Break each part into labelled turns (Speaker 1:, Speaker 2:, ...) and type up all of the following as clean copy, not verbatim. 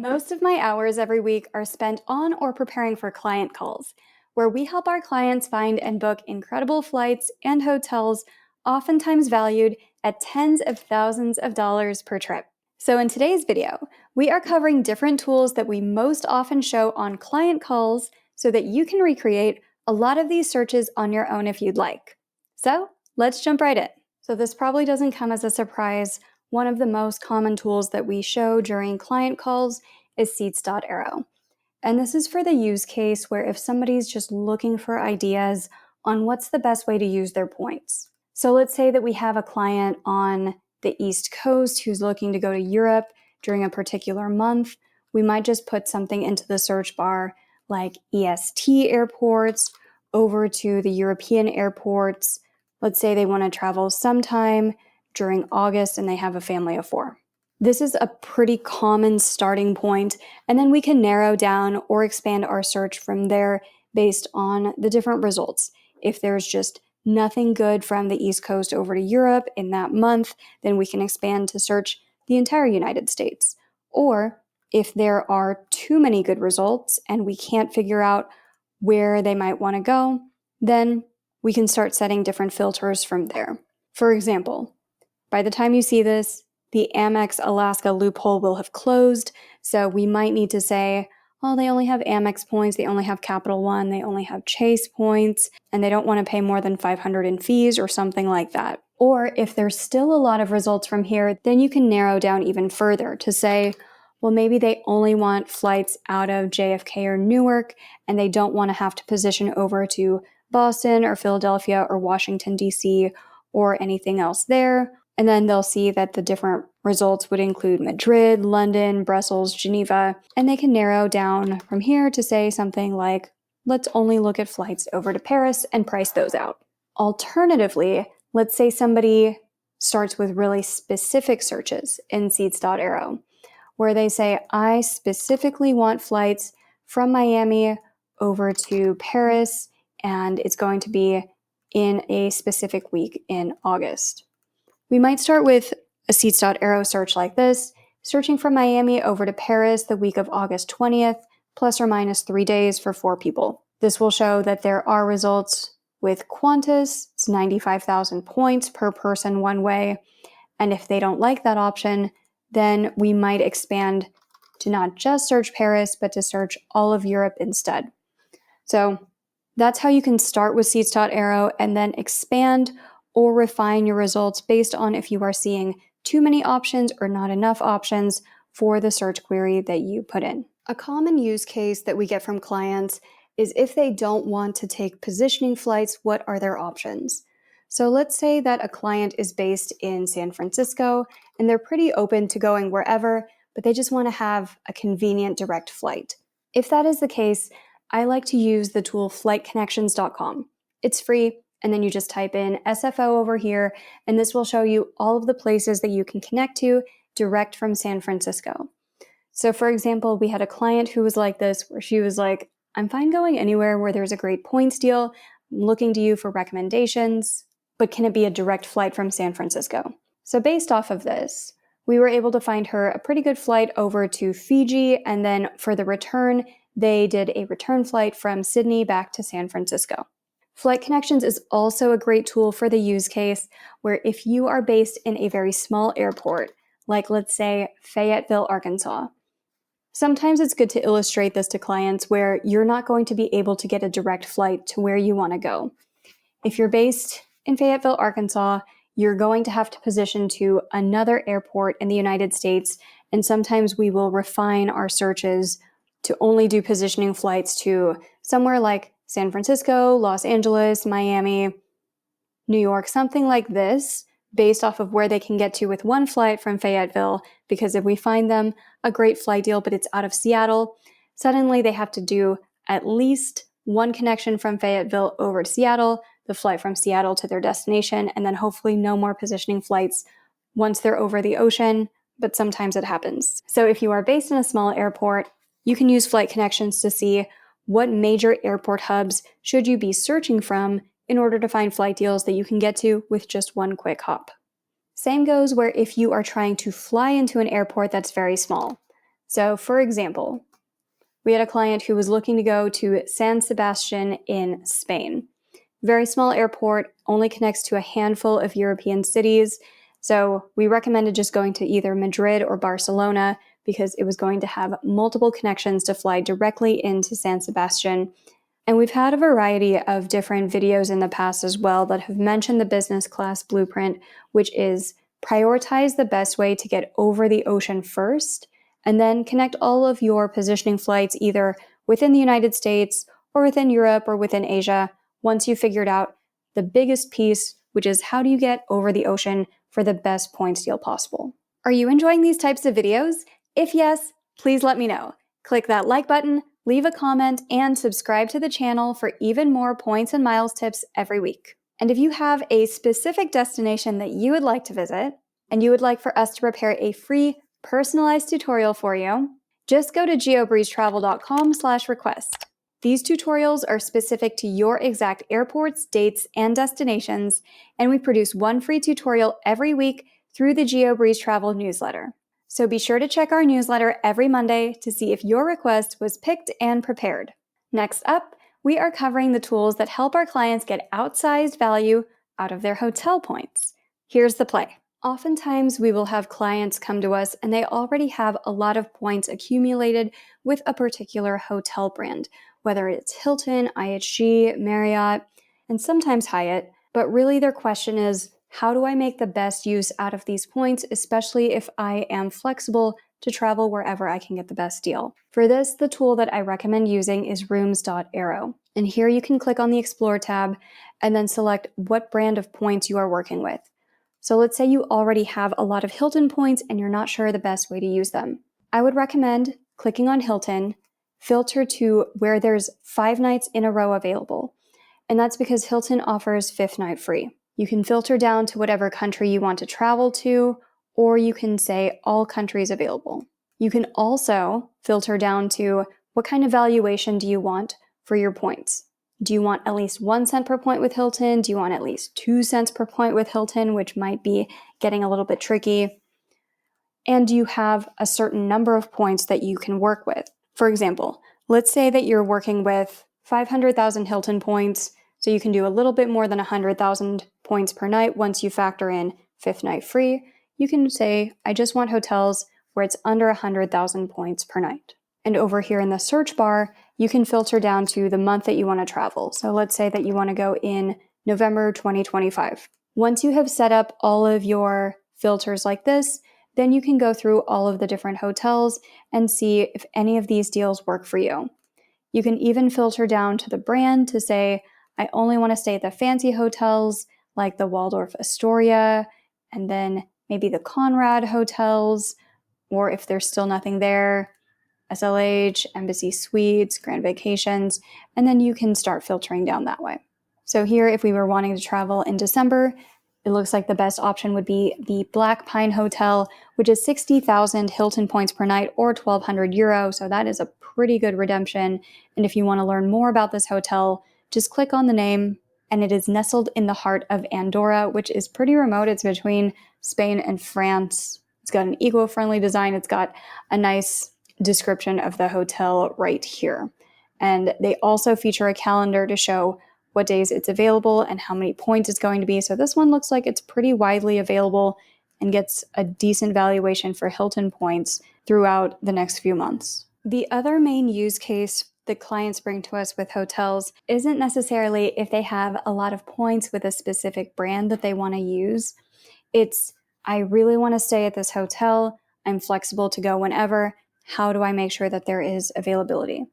Speaker 1: Most of my hours every week are spent on or preparing for client calls, where we help our clients find and book incredible flights and hotels, oftentimes valued at tens of thousands of dollars per trip. So in today's video, we are covering different tools that we most often show on client calls so that you can recreate a lot of these searches on your own if you'd like. So let's jump right in. So this probably doesn't come as a surprise. One of the most common tools that we show during client calls is seats.aero. And this is for the use case where if somebody's just looking for ideas on what's the best way to use their points. So let's say that we have a client on the East Coast who's looking to go to Europe during a particular month. We might just put something into the search bar like EST airports over to the European airports. Let's say they want to travel sometime during August and they have a family of 4. This is a pretty common starting point, and then we can narrow down or expand our search from there based on the different results. If there's just nothing good from the East Coast over to Europe in that month, then we can expand to search the entire United States. Or if there are too many good results and we can't figure out where they might want to go, then we can start setting different filters from there. For example, by the time you see this, the Amex Alaska loophole will have closed, so we might need to say, oh, they only have Amex points, they only have Capital One, they only have Chase points, and they don't want to pay more than $500 in fees or something like that. Or if there's still a lot of results from here, then you can narrow down even further to say, well, maybe they only want flights out of JFK or Newark, and they don't want to have to position over to Boston or Philadelphia or Washington, D.C., or anything else there. And then they'll see that the different results would include Madrid, London, Brussels, Geneva, and they can narrow down from here to say something like, let's only look at flights over to Paris and price those out. Alternatively, let's say somebody starts with really specific searches in seats.aero, where they say, I specifically want flights from Miami over to Paris, and it's going to be in a specific week in August. We might start with a seats.aero search like this, searching from Miami over to Paris the week of August 20th, plus or minus 3 days for 4 people. This will show that there are results with Qantas. It's 95,000 points per person one way. And if they don't like that option, then we might expand to not just search Paris, but to search all of Europe instead. So that's how you can start with seats.aero and then expand or refine your results based on if you are seeing too many options or not enough options for the search query that you put in. A common use case that we get from clients is if they don't want to take positioning flights, what are their options? So let's say that a client is based in San Francisco and they're pretty open to going wherever, but they just want to have a convenient direct flight. If that is the case, I like to use the tool FlightConnections.com. It's free. And then you just type in SFO over here, and this will show you all of the places that you can connect to direct from San Francisco. So for example, we had a client who was like this, where she was like, I'm fine going anywhere where there's a great points deal. I'm looking to you for recommendations, but can it be a direct flight from San Francisco? So based off of this, we were able to find her a pretty good flight over to Fiji, and then for the return, they did a return flight from Sydney back to San Francisco. FlightConnections is also a great tool for the use case where if you are based in a very small airport, like let's say Fayetteville, Arkansas, sometimes it's good to illustrate this to clients where you're not going to be able to get a direct flight to where you want to go. If you're based in Fayetteville, Arkansas, you're going to have to position to another airport in the United States, and sometimes we will refine our searches to only do positioning flights to somewhere like San Francisco, Los Angeles, Miami, New York, something like this, based off of where they can get to with one flight from Fayetteville, because if we find them a great flight deal, but it's out of Seattle, suddenly they have to do at least one connection from Fayetteville over to Seattle, the flight from Seattle to their destination, and then hopefully no more positioning flights once they're over the ocean, but sometimes it happens. So if you are based in a small airport, you can use FlightConnections to see what major airport hubs should you be searching from in order to find flight deals that you can get to with just one quick hop. Same goes where if you are trying to fly into an airport that's very small. So for example, we had a client who was looking to go to San Sebastian in Spain. Very small airport, only connects to a handful of European cities. So we recommended just going to either Madrid or Barcelona because it was going to have multiple connections to fly directly into San Sebastian. And we've had a variety of different videos in the past as well that have mentioned the business class blueprint, which is prioritize the best way to get over the ocean first, and then connect all of your positioning flights either within the United States or within Europe or within Asia once you've figured out the biggest piece, which is how do you get over the ocean for the best points deal possible. Are you enjoying these types of videos? If yes, please let me know. Click that like button, leave a comment, and subscribe to the channel for even more points and miles tips every week. And if you have a specific destination that you would like to visit, and you would like for us to prepare a free personalized tutorial for you, just go to geobreezetravel.com/request. These tutorials are specific to your exact airports, dates, and destinations, and we produce one free tutorial every week through the GeoBreeze Travel newsletter. So be sure to check our newsletter every Monday to see if your request was picked and prepared. Next up, we are covering the tools that help our clients get outsized value out of their hotel points. Here's the play. Oftentimes, we will have clients come to us and they already have a lot of points accumulated with a particular hotel brand, whether it's Hilton, IHG, Marriott, and sometimes Hyatt. But really their question is, how do I make the best use out of these points, especially if I am flexible to travel wherever I can get the best deal? For this, the tool that I recommend using is rooms.aero. And here you can click on the Explore tab and then select what brand of points you are working with. So let's say you already have a lot of Hilton points and you're not sure the best way to use them. I would recommend clicking on Hilton, filter to where there's 5 nights in a row available. And that's because Hilton offers 5th night free. You can filter down to whatever country you want to travel to, or you can say all countries available. You can also filter down to what kind of valuation do you want for your points. Do you want at least 1 cent per point with Hilton? Do you want at least 2 cents per point with Hilton, which might be getting a little bit tricky? And do you have a certain number of points that you can work with? For example, let's say that you're working with 500,000 Hilton points, so you can do a little bit more than 100,000 points per night once you factor in 5th night free. You can say, I just want hotels where it's under 100,000 points per night. And over here in the search bar, you can filter down to the month that you want to travel. So let's say that you want to go in November 2025. Once you have set up all of your filters like this, then you can go through all of the different hotels and see if any of these deals work for you. You can even filter down to the brand to say, I only want to stay at the fancy hotels like the Waldorf Astoria, and then maybe the Conrad hotels, or if there's still nothing there, SLH, Embassy Suites, Grand Vacations, and then you can start filtering down that way. So here, if we were wanting to travel in December, it looks like the best option would be the Black Pine Hotel, which is 60,000 Hilton points per night or 1,200 euro. So that is a pretty good redemption. And if you want to learn more about this hotel, just click on the name, and it is nestled in the heart of Andorra, which is pretty remote. It's between Spain and France. It's got an eco-friendly design. It's got a nice description of the hotel right here. And they also feature a calendar to show what days it's available and how many points it's going to be. So this one looks like it's pretty widely available and gets a decent valuation for Hilton points throughout the next few months. The other main use case that clients bring to us with hotels isn't necessarily if they have a lot of points with a specific brand that they want to use. It's, I really want to stay at this hotel. I'm flexible to go whenever. How do I make sure that there is availability?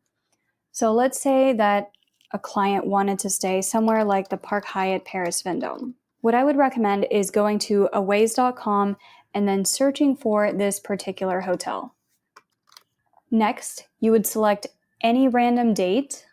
Speaker 1: So let's say that a client wanted to stay somewhere like the Park Hyatt Paris Vendôme. What I would recommend is going to aways.com and then searching for this particular hotel. Next, you would select any random date,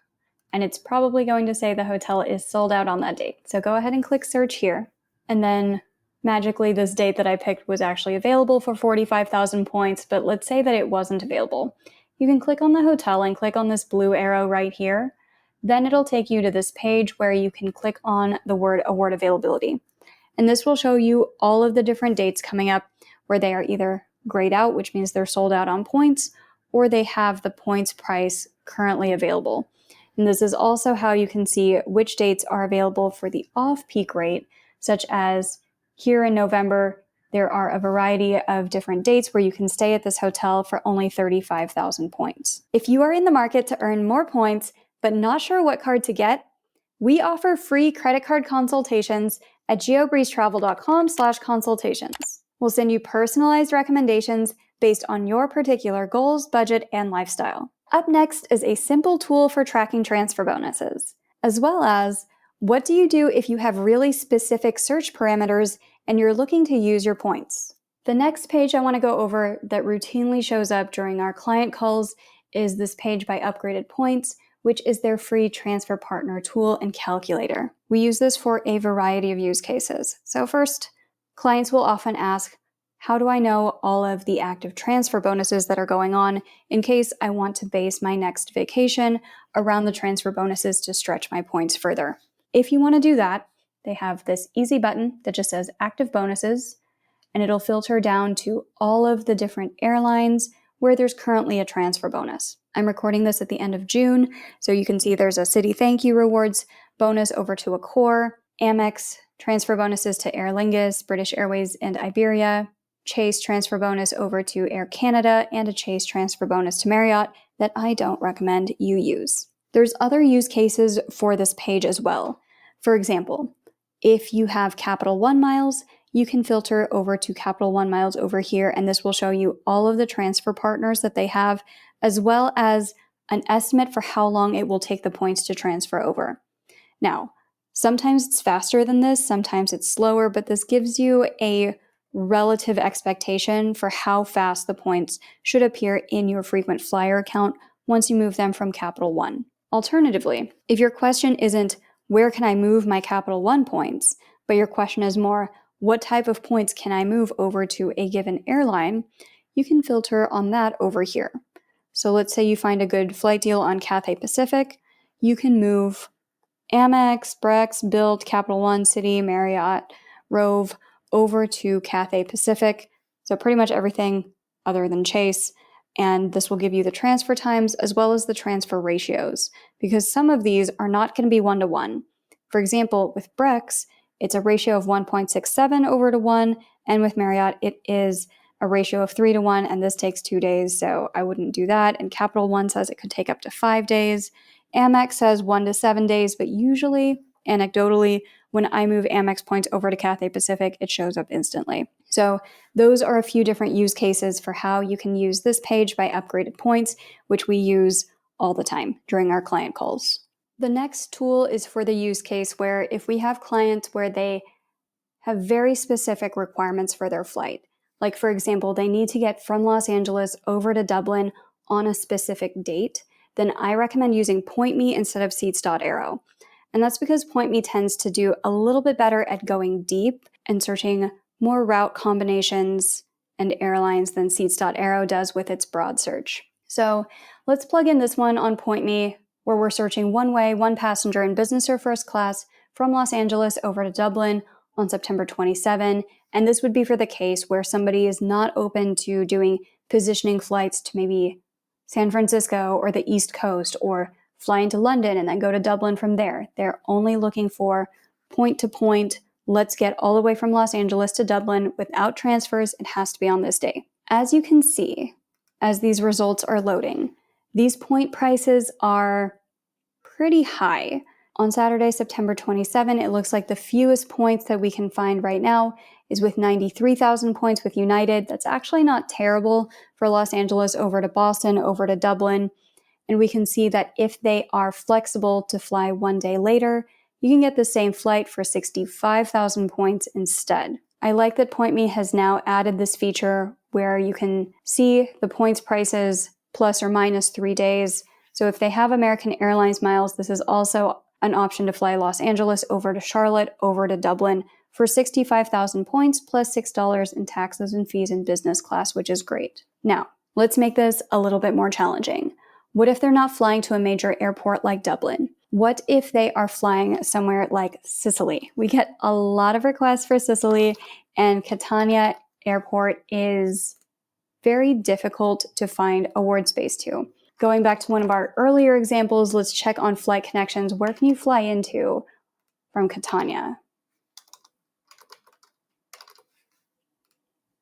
Speaker 1: and it's probably going to say the hotel is sold out on that date. So go ahead and click search here. And then magically this date that I picked was actually available for 45,000 points, but let's say that it wasn't available. You can click on the hotel and click on this blue arrow right here. Then it'll take you to this page where you can click on the word award availability. And this will show you all of the different dates coming up where they are either grayed out, which means they're sold out on points, or they have the points price currently available. And this is also how you can see which dates are available for the off-peak rate, such as here in November, there are a variety of different dates where you can stay at this hotel for only 35,000 points. If you are in the market to earn more points, but not sure what card to get, we offer free credit card consultations at geobreezetravel.com/consultations. We'll send you personalized recommendations based on your particular goals, budget, and lifestyle. Up next is a simple tool for tracking transfer bonuses, as well as what do you do if you have really specific search parameters and you're looking to use your points. The next page I want to go over that routinely shows up during our client calls is this page by UpgradedPoints, which is their free transfer partner tool and calculator. We use this for a variety of use cases. So first, clients will often ask, how do I know all of the active transfer bonuses that are going on in case I want to base my next vacation around the transfer bonuses to stretch my points further? If you want to do that, they have this easy button that just says active bonuses, and it'll filter down to all of the different airlines where there's currently a transfer bonus. I'm recording this at the end of June, so you can see there's a Citi Thank You Rewards bonus over to Accor, Amex transfer bonuses to Aer Lingus, British Airways, and Iberia, Chase transfer bonus over to Air Canada, and a Chase transfer bonus to Marriott that I don't recommend you use. There's other use cases for this page as well. For example, if you have Capital One miles, you can filter over to Capital One miles over here, and this will show you all of the transfer partners that they have, as well as an estimate for how long it will take the points to transfer over. Now, sometimes it's faster than this, sometimes it's slower, but this gives you a relative expectation for how fast the points should appear in your frequent flyer account once you move them from Capital One. Alternatively, if your question isn't, where can I move my Capital One points, but your question is more, what type of points can I move over to a given airline, you can filter on that over here. So let's say you find a good flight deal on Cathay Pacific, you can move Amex, Brex, Bilt, Capital One, Citi, Marriott, Rove over to Cathay Pacific. So pretty much everything other than Chase. And this will give you the transfer times as well as the transfer ratios, because some of these are not going to be 1-to-1. For example, with Brex, it's a ratio of 1.67 over to 1, and with Marriott, it is a ratio of 3-to-1, and this takes 2 days, so I wouldn't do that. And Capital One says it could take up to 5 days. Amex says 1 to 7 days, but usually, anecdotally, when I move Amex points over to Cathay Pacific, it shows up instantly. So those are a few different use cases for how you can use this page by UpgradedPoints, which we use all the time during our client calls. The next tool is for the use case where if we have clients where they have very specific requirements for their flight, like for example, they need to get from Los Angeles over to Dublin on a specific date, then I recommend using PointMe instead of seats.aero. And that's because PointMe tends to do a little bit better at going deep and searching more route combinations and airlines than seats.aero does with its broad search. So let's plug in this one on PointMe, where we're searching one way, one passenger in business or first class from Los Angeles over to Dublin on September 27. And this would be for the case where somebody is not open to doing positioning flights to maybe San Francisco or the East Coast, or fly into London and then go to Dublin from there. They're only looking for point to point. Let's get all the way from Los Angeles to Dublin without transfers. It has to be on this day. As you can see, as these results are loading, these point prices are pretty high. On Saturday, September 27, it looks like the fewest points that we can find right now is with 93,000 points with United. That's actually not terrible for Los Angeles over to Boston, over to Dublin. And we can see that if they are flexible to fly one day later, you can get the same flight for 65,000 points instead. I like that PointMe has now added this feature where you can see the points prices plus or minus 3 days. So if they have American Airlines miles, this is also an option to fly Los Angeles over to Charlotte, over to Dublin for 65,000 points plus $6 in taxes and fees in business class, which is great. Now, let's make this a little bit more challenging. What if they're not flying to a major airport like Dublin? What if they are flying somewhere like Sicily? We get a lot of requests for Sicily, and Catania Airport is very difficult to find award space to. Going back to one of our earlier examples, let's check on FlightConnections. Where can you fly into from Catania?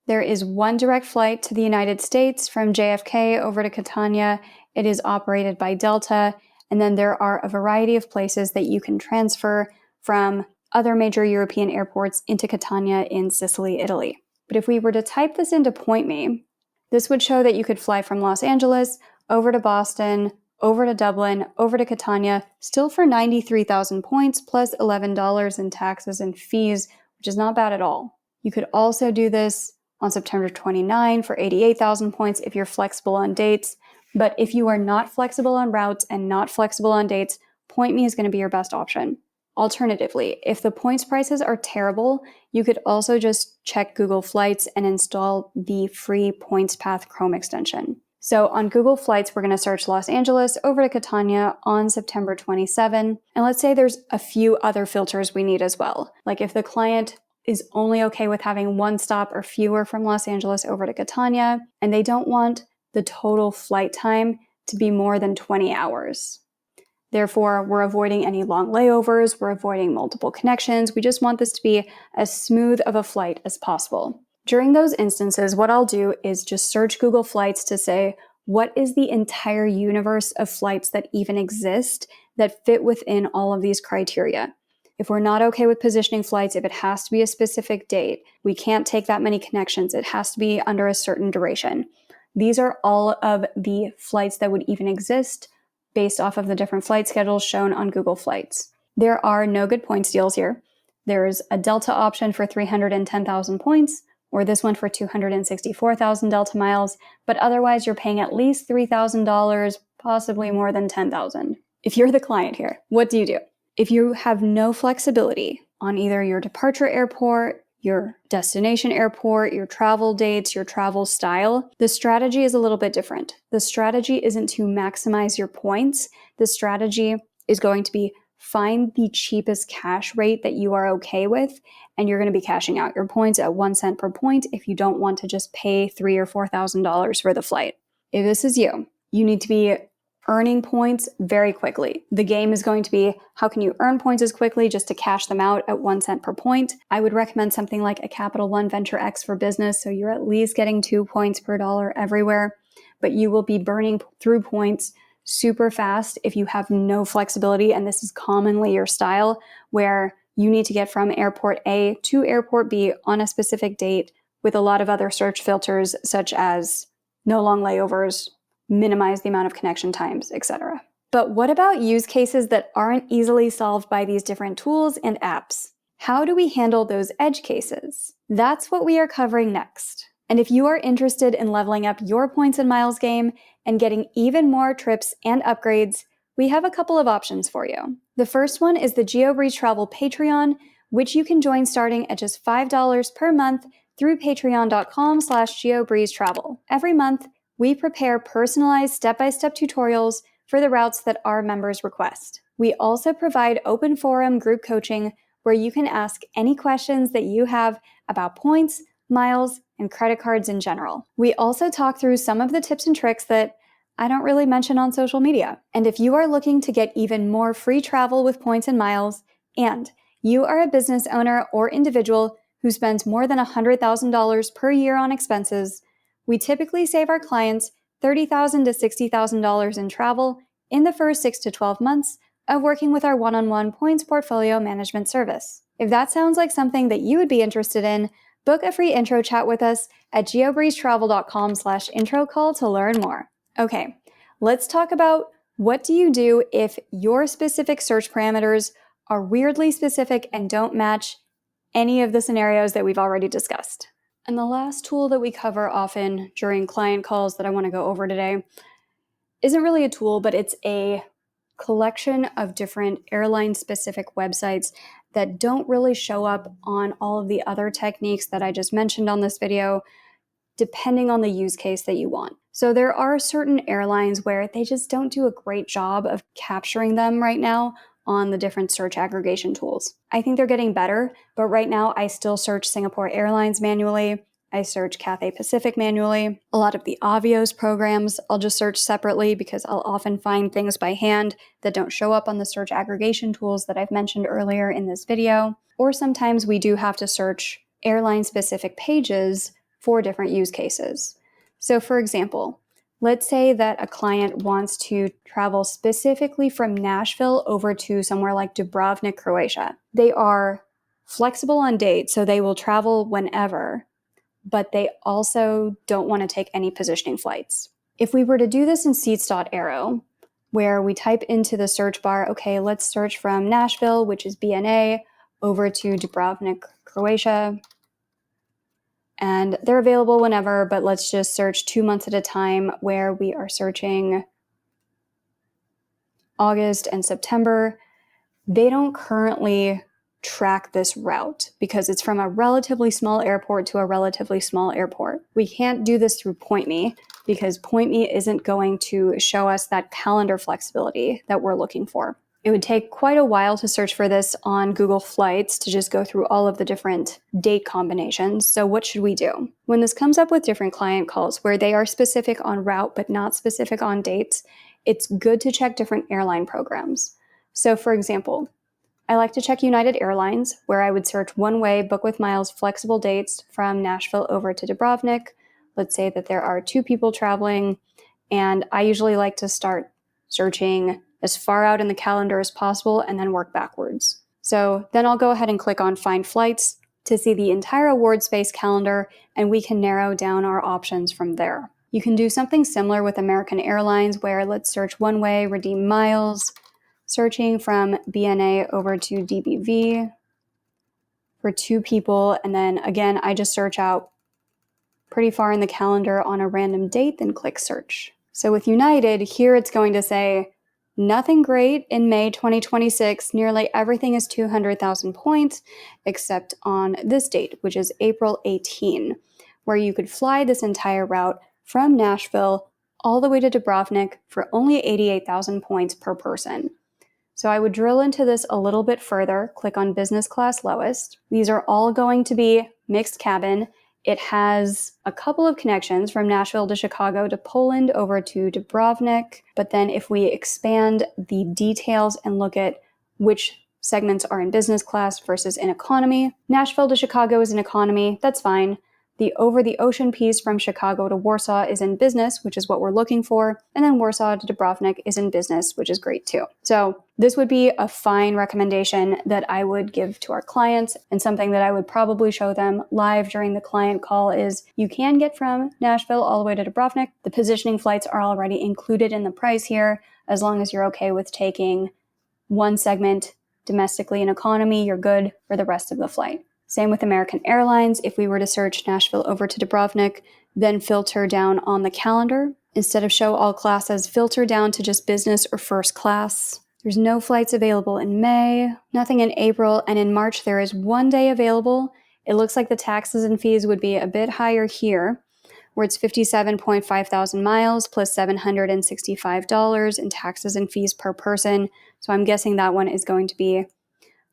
Speaker 1: There is one direct flight to the United States from JFK over to Catania. It is operated by Delta. And then there are a variety of places that you can transfer from other major European airports into Catania in Sicily, Italy. But if we were to type this into PointMe, this would show that you could fly from Los Angeles over to Boston, over to Dublin, over to Catania, still for 93,000 points plus $11 in taxes and fees, which is not bad at all. You could also do this on September 29 for 88,000 points if you're flexible on dates. But if you are not flexible on routes and not flexible on dates, PointMe is going to be your best option. Alternatively, if the points prices are terrible, you could also just check Google Flights and install the free Points Path Chrome extension. So on Google Flights, we're going to search Los Angeles over to Catania on September 27. And let's say there's a few other filters we need as well. Like if the client is only okay with having one stop or fewer from Los Angeles over to Catania, and they don't want the total flight time to be more than 20 hours. Therefore, we're avoiding any long layovers, we're avoiding multiple connections, we just want this to be as smooth of a flight as possible. During those instances, what I'll do is just search Google Flights to say, what is the entire universe of flights that even exist that fit within all of these criteria? If we're not okay with positioning flights, if it has to be a specific date, we can't take that many connections, it has to be under a certain duration. These are all of the flights that would even exist based off of the different flight schedules shown on Google Flights. There are no good points deals here. There's a Delta option for 310,000 points, or this one for 264,000 Delta miles, but otherwise you're paying at least $3,000, possibly more than $10,000. If you're the client here, what do? If you have no flexibility on either your departure airport, your destination airport, your travel dates, your travel style, the strategy is a little bit different. The strategy isn't to maximize your points. The strategy is going to be find the cheapest cash rate that you are okay with, and you're going to be cashing out your points at 1 cent per point if you don't want to just pay $3,000 or $4,000 for the flight. If this is you, you need to be earning points very quickly. The game is going to be, how can you earn points as quickly just to cash them out at 1 cent per point? I would recommend something like a Capital One Venture X for business, so you're at least getting 2 points per dollar everywhere, but you will be burning through points super fast if you have no flexibility, and this is commonly your style, where you need to get from airport A to airport B on a specific date with a lot of other search filters such as no long layovers, minimize the amount of connection times, etc. But what about use cases that aren't easily solved by these different tools and apps? How do we handle those edge cases? That's what we are covering next. And if you are interested in leveling up your points and miles game and getting even more trips and upgrades, we have a couple of options for you. The first one is the GeoBreeze Travel Patreon, which you can join starting at just $5 per month through patreon.com/GeoBreezeTravel. Every month, we prepare personalized step-by-step tutorials for the routes that our members request. We also provide open forum group coaching where you can ask any questions that you have about points, miles, and credit cards in general. We also talk through some of the tips and tricks that I don't really mention on social media. And if you are looking to get even more free travel with points and miles, and you are a business owner or individual who spends more than $100,000 per year on expenses, we typically save our clients $30,000 to $60,000 in travel in the first 6 to 12 months of working with our one-on-one points portfolio management service. If that sounds like something that you would be interested in, book a free intro chat with us at geobreezetravel.com/intro call to learn more. Okay, let's talk about what do you do if your specific search parameters are weirdly specific and don't match any of the scenarios that we've already discussed. And the last tool that we cover often during client calls that I want to go over today isn't really a tool, but it's a collection of different airline-specific websites that don't really show up on all of the other techniques that I just mentioned on this video, depending on the use case that you want. So there are certain airlines where they just don't do a great job of capturing them right now on the different search aggregation tools. I think they're getting better, but right now I still search Singapore Airlines manually. I search Cathay Pacific manually. A lot of the Avios programs I'll just search separately because I'll often find things by hand that don't show up on the search aggregation tools that I've mentioned earlier in this video. Or sometimes we do have to search airline-specific pages for different use cases. So for example, let's say that a client wants to travel specifically from Nashville over to somewhere like Dubrovnik, Croatia. They are flexible on dates, so they will travel whenever, but they also don't want to take any positioning flights. If we were to do this in seats.aero, where we type into the search bar, okay, let's search from Nashville, which is BNA, over to Dubrovnik, Croatia, and they're available whenever, but let's just search 2 months at a time where we are searching August and September. They don't currently track this route because it's from a relatively small airport to a relatively small airport. We can't do this through PointMe because PointMe isn't going to show us that calendar flexibility that we're looking for. It would take quite a while to search for this on Google Flights to just go through all of the different date combinations. So what should we do? When this comes up with different client calls where they are specific on route but not specific on dates, it's good to check different airline programs. So for example, I like to check United Airlines, where I would search one-way, book with miles, flexible dates from Nashville over to Dubrovnik. Let's say that there are 2 people traveling, and I usually like to start searching as far out in the calendar as possible and then work backwards. So then I'll go ahead and click on Find Flights to see the entire award space calendar, and we can narrow down our options from there. You can do something similar with American Airlines, where let's search one-way, redeem miles, searching from BNA over to DBV for 2 people. And then again, I just search out pretty far in the calendar on a random date, then click search. So with United, here it's going to say, nothing great in May 2026. Nearly everything is 200,000 points, except on this date, which is April 18, where you could fly this entire route from Nashville all the way to Dubrovnik for only 88,000 points per person. So I would drill into this a little bit further, click on business class lowest. These are all going to be mixed cabin. It has a couple of connections from Nashville to Chicago to Poland over to Dubrovnik. But then if we expand the details and look at which segments are in business class versus in economy, Nashville to Chicago is in economy. That's fine. The over-the-ocean piece from Chicago to Warsaw is in business, which is what we're looking for. And then Warsaw to Dubrovnik is in business, which is great too. So this would be a fine recommendation that I would give to our clients, and something that I would probably show them live during the client call is you can get from Nashville all the way to Dubrovnik. The positioning flights are already included in the price here. As long as you're okay with taking one segment domestically in economy, you're good for the rest of the flight. Same with American Airlines. If we were to search Nashville over to Dubrovnik, then filter down on the calendar, instead of show all classes, filter down to just business or first class. There's no flights available in May, nothing in April, and in March there is 1 day available. It looks like the taxes and fees would be a bit higher here, where it's 57.5 thousand miles plus $765 in taxes and fees per person. So I'm guessing that one is going to be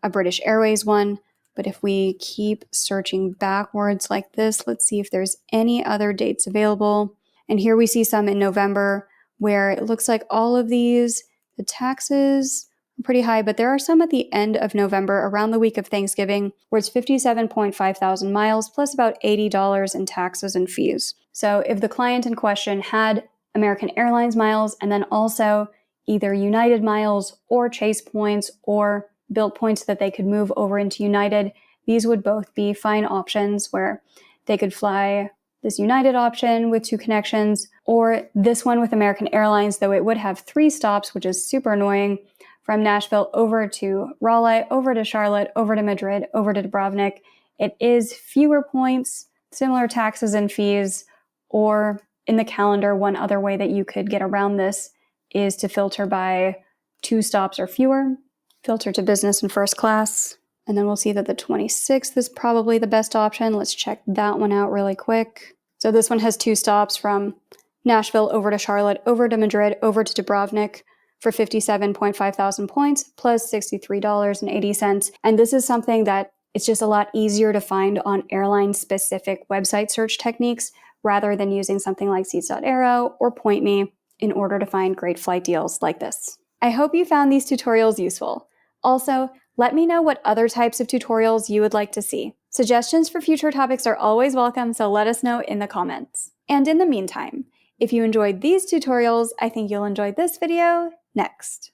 Speaker 1: a British Airways one. But if we keep searching backwards like this, let's see if there's any other dates available. And here we see some in November where it looks like all of these, the taxes are pretty high, but there are some at the end of November around the week of Thanksgiving where it's 57.5 thousand miles plus about $80 in taxes and fees. So if the client in question had American Airlines miles and then also either United miles or Chase points or built points that they could move over into United, these would both be fine options where they could fly this United option with 2 connections or this one with American Airlines, though it would have 3 stops, which is super annoying, from Nashville over to Raleigh, over to Charlotte, over to Madrid, over to Dubrovnik. It is fewer points, similar taxes and fees, or in the calendar, one other way that you could get around this is to filter by 2 stops or fewer. Filter to business and first class. And then we'll see that the 26th is probably the best option. Let's check that one out really quick. So this one has 2 stops from Nashville over to Charlotte, over to Madrid, over to Dubrovnik for 57.5 thousand points plus $63.80. And this is something that It's just a lot easier to find on airline-specific website search techniques rather than using something like seats.aero or Point Me in order to find great flight deals like this. I hope you found these tutorials useful. Also, let me know what other types of tutorials you would like to see. Suggestions for future topics are always welcome, so let us know in the comments. And in the meantime, if you enjoyed these tutorials, I think you'll enjoy this video next.